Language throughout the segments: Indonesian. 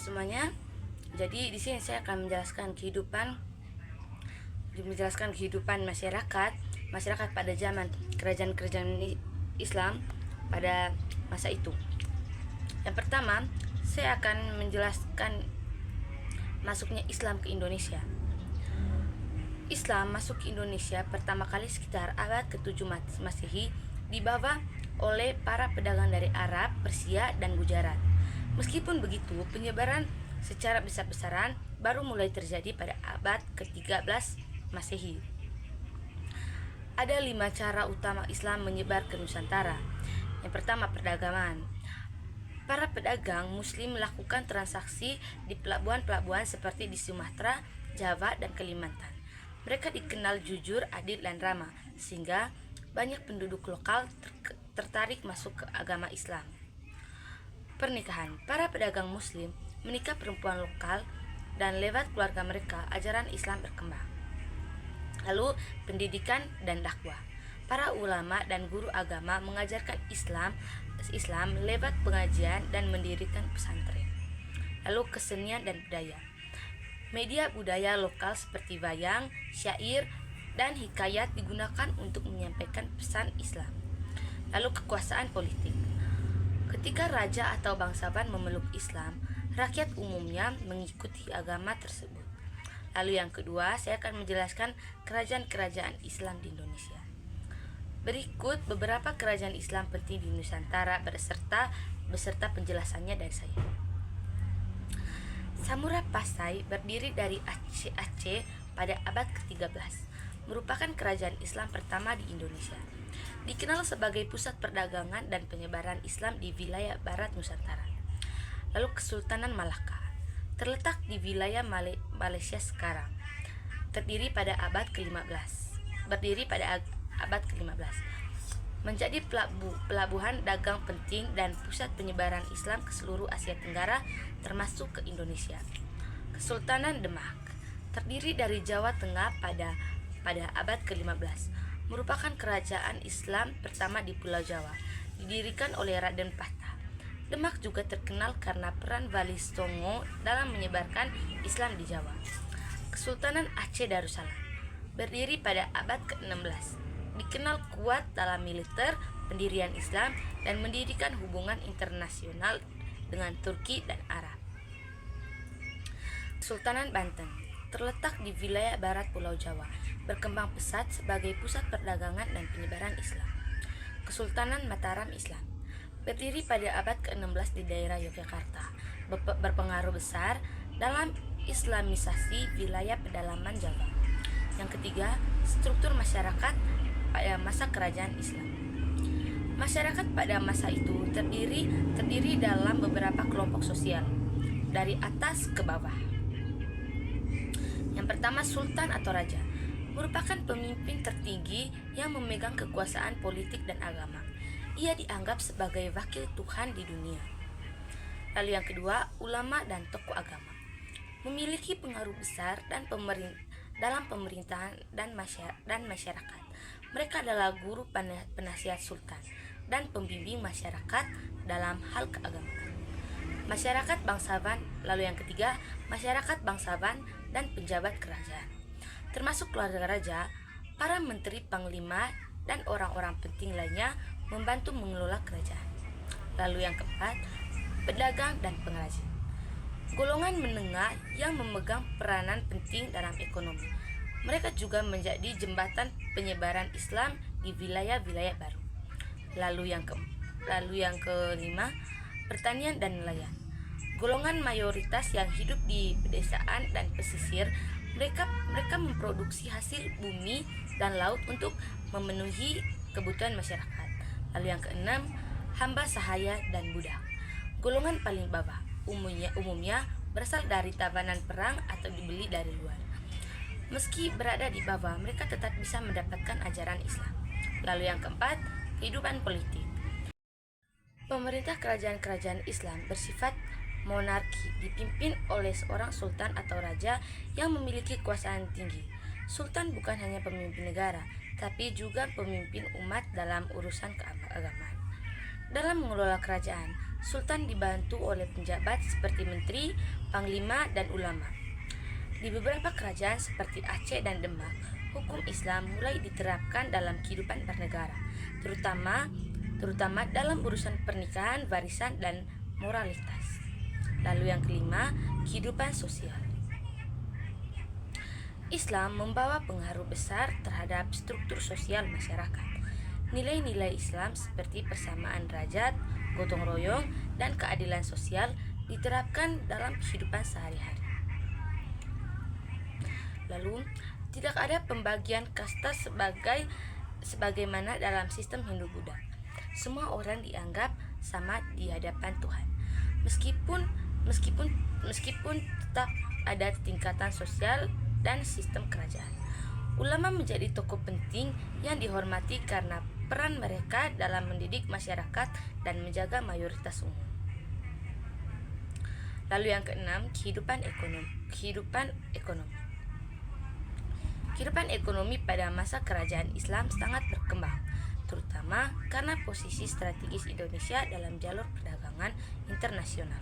semuanya. Jadi di sini saya akan menjelaskan kehidupan masyarakat pada zaman kerajaan-kerajaan Islam pada masa itu. Yang pertama, saya akan menjelaskan masuknya Islam ke Indonesia. Islam masuk ke Indonesia pertama kali sekitar abad ke-7 Masehi, dibawa oleh para pedagang dari Arab, Persia, dan Gujarat. Meskipun begitu, penyebaran secara besar-besaran baru mulai terjadi pada abad ke-13 Masehi. Ada 5 cara utama Islam menyebar ke Nusantara. Yang pertama, perdagangan. Para pedagang Muslim melakukan transaksi di pelabuhan-pelabuhan seperti di Sumatera, Jawa, dan Kalimantan. Mereka dikenal jujur, adil, dan ramah, sehingga banyak penduduk lokal tertarik masuk ke agama Islam. Pernikahan. Para pedagang Muslim menikah perempuan lokal dan lewat keluarga mereka ajaran Islam berkembang. Lalu pendidikan dan dakwah. Para ulama dan guru agama mengajarkan Islam lewat pengajian dan mendirikan pesantren. Lalu kesenian dan budaya. Media budaya lokal seperti wayang, syair, dan hikayat digunakan untuk menyampaikan pesan Islam. Lalu kekuasaan politik. Ketika raja atau bangsawan memeluk Islam, rakyat umumnya mengikuti agama tersebut. Lalu yang kedua, saya akan menjelaskan kerajaan-kerajaan Islam di Indonesia. Berikut beberapa kerajaan Islam penting di Nusantara beserta penjelasannya dari saya. Samura Pasai berdiri dari Aceh pada abad ke-13, merupakan kerajaan Islam pertama di Indonesia. Dikenal sebagai pusat perdagangan dan penyebaran Islam di wilayah barat Nusantara. Lalu Kesultanan Malaka terletak di wilayah Malaysia sekarang. Berdiri pada abad ke-15. Menjadi pelabuhan dagang penting dan pusat penyebaran Islam ke seluruh Asia Tenggara termasuk ke Indonesia. Kesultanan Demak terdiri dari Jawa Tengah pada abad ke-15. Merupakan kerajaan Islam pertama di Pulau Jawa, didirikan oleh Raden Patah. Demak juga terkenal karena peran Wali Songo dalam menyebarkan Islam di Jawa. Kesultanan Aceh Darussalam berdiri pada abad ke-16. Dikenal kuat dalam militer, pendirian Islam, dan mendirikan hubungan internasional dengan Turki dan Arab. Kesultanan Banten terletak di wilayah barat Pulau Jawa, berkembang pesat sebagai pusat perdagangan dan penyebaran Islam. Kesultanan Mataram Islam berdiri pada abad ke-16 di daerah Yogyakarta, berpengaruh besar dalam islamisasi wilayah pedalaman Jawa. Yang ketiga, struktur masyarakat pada masa kerajaan Islam. Masyarakat pada masa itu terdiri dalam beberapa kelompok sosial, dari atas ke bawah. Yang pertama, sultan atau raja merupakan pemimpin tertinggi yang memegang kekuasaan politik dan agama. Ia dianggap sebagai wakil Tuhan di dunia. Lalu yang kedua, ulama dan tokoh agama memiliki pengaruh besar dalam pemerintahan dan masyarakat. Mereka adalah guru penasihat sultan dan pembimbing masyarakat dalam hal keagamaan. Masyarakat bangsawan. Lalu yang ketiga, masyarakat bangsawan dan pejabat kerajaan, termasuk keluarga raja, para menteri, panglima, dan orang-orang penting lainnya membantu mengelola kerajaan. Lalu yang keempat, pedagang dan pengrajin. Golongan menengah yang memegang peranan penting dalam ekonomi. Mereka juga menjadi jembatan penyebaran Islam di wilayah-wilayah baru. Lalu yang kelima, pertanian dan nelayan. Golongan mayoritas yang hidup di pedesaan dan pesisir, mereka memproduksi hasil bumi dan laut untuk memenuhi kebutuhan masyarakat. Lalu yang keenam, hamba sahaya dan budak. Golongan paling bawah umumnya berasal dari tawanan perang atau dibeli dari luar. Meski berada di bawah, mereka tetap bisa mendapatkan ajaran Islam. Lalu yang keempat, kehidupan politik. Pemerintah kerajaan-kerajaan Islam bersifat monarki, dipimpin oleh seorang sultan atau raja yang memiliki kekuasaan tinggi. Sultan bukan hanya pemimpin negara, tapi juga pemimpin umat dalam urusan keagamaan. Dalam mengelola kerajaan, Sultan dibantu oleh penjabat seperti menteri, panglima, dan ulama. Di beberapa kerajaan seperti Aceh dan Demak, hukum Islam mulai diterapkan dalam kehidupan bernegara, terutama dalam urusan pernikahan, warisan, dan moralitas. Lalu yang kelima, kehidupan sosial. Islam membawa pengaruh besar terhadap struktur sosial masyarakat. Nilai-nilai Islam seperti persamaan derajat, gotong royong, dan keadilan sosial diterapkan dalam kehidupan sehari-hari. Lalu, tidak ada pembagian kasta sebagaimana dalam sistem Hindu-Buddha. Semua orang dianggap sama di hadapan Tuhan. Meskipun tetap ada tingkatan sosial dan sistem kerajaan. Ulama menjadi tokoh penting yang dihormati karena peran mereka dalam mendidik masyarakat dan menjaga mayoritas umum. Lalu yang keenam, kehidupan ekonomi pada masa kerajaan Islam sangat berkembang, terutama karena posisi strategis Indonesia dalam jalur perdagangan internasional.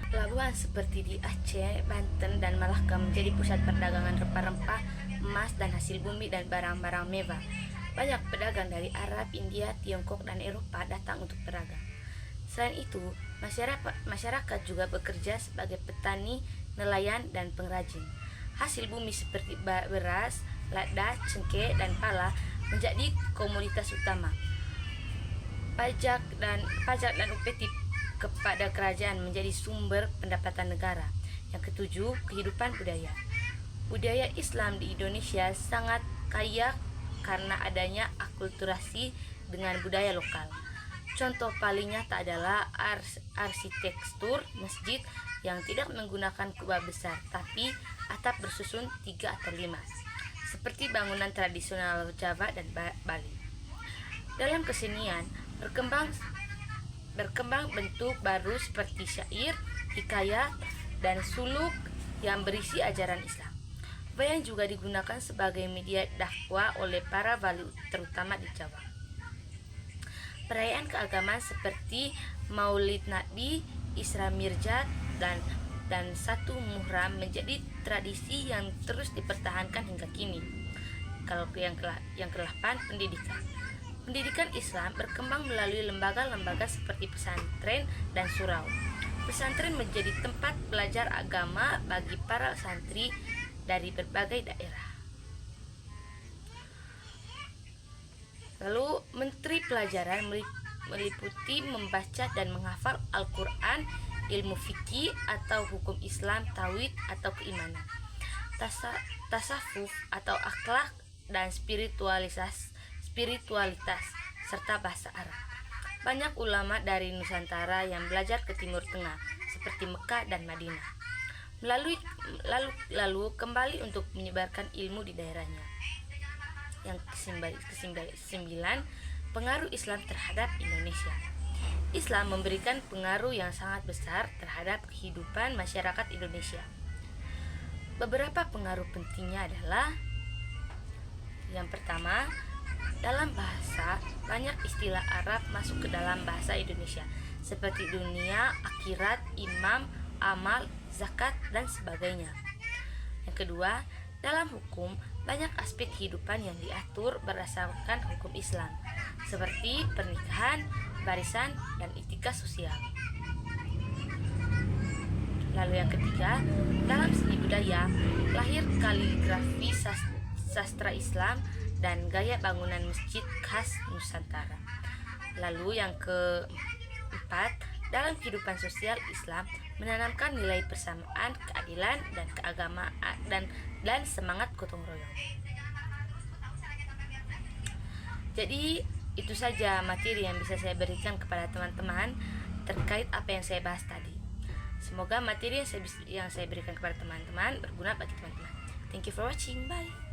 Pelabuhan seperti di Aceh, Banten, dan Malaka menjadi pusat perdagangan rempah-rempah, emas, dan hasil bumi dan barang-barang mewah. Banyak pedagang dari Arab, India, Tiongkok, dan Eropa datang untuk berdagang. Selain itu, masyarakat juga bekerja sebagai petani, nelayan, dan pengrajin. Hasil bumi seperti beras, lada, cengkeh, dan pala menjadi komoditas utama. Pajak dan upeti kepada kerajaan menjadi sumber pendapatan negara. Yang ketujuh, kehidupan budaya. Budaya Islam di Indonesia sangat kaya karena adanya akulturasi dengan budaya lokal. Contoh paling nyata adalah arsitektur masjid yang tidak menggunakan kubah besar, tapi atap bersusun 3 atau 5, seperti bangunan tradisional Jawa dan Bali. Dalam kesenian, berkembang bentuk baru seperti syair, hikayat, dan suluk yang berisi ajaran Islam. Wayang juga digunakan sebagai media dakwah oleh para wali terutama di Jawa. Perayaan keagamaan seperti Maulid Nabi, Isra Mi'raj, dan Satu Muharram menjadi tradisi yang terus dipertahankan hingga kini. Kalau yang ke-8, pendidikan. Pendidikan Islam berkembang melalui lembaga-lembaga seperti pesantren dan surau. Pesantren menjadi tempat belajar agama bagi para santri dari berbagai daerah. Lalu, menteri pelajaran meliputi membaca dan menghafal Al-Quran, ilmu fikih atau hukum Islam, tauhid atau keimanan, tasawuf atau akhlak, dan spiritualitas, serta bahasa Arab. Banyak ulama dari Nusantara yang belajar ke Timur Tengah, seperti Mekah dan Madinah, lalu kembali untuk menyebarkan ilmu di daerahnya. Yang ke-9, pengaruh Islam terhadap Indonesia. Islam memberikan pengaruh yang sangat besar terhadap kehidupan masyarakat Indonesia. Beberapa pengaruh pentingnya adalah: yang pertama, dalam bahasa, banyak istilah Arab masuk ke dalam bahasa Indonesia, seperti dunia, akhirat, imam, amal, zakat, dan sebagainya. Yang kedua, dalam hukum, banyak aspek kehidupan yang diatur berdasarkan hukum Islam, seperti pernikahan, warisan, dan etika sosial. Lalu yang ketiga, dalam seni budaya, lahir kaligrafi sastra Islam dan gaya bangunan masjid khas Nusantara. Lalu yang keempat, dalam kehidupan sosial Islam menanamkan nilai persamaan, keadilan, dan keagamaan dan semangat gotong royong. Jadi itu saja materi yang bisa saya berikan kepada teman-teman terkait apa yang saya bahas tadi. Semoga materi yang saya berikan kepada teman-teman berguna bagi teman-teman. Thank you for watching. Bye.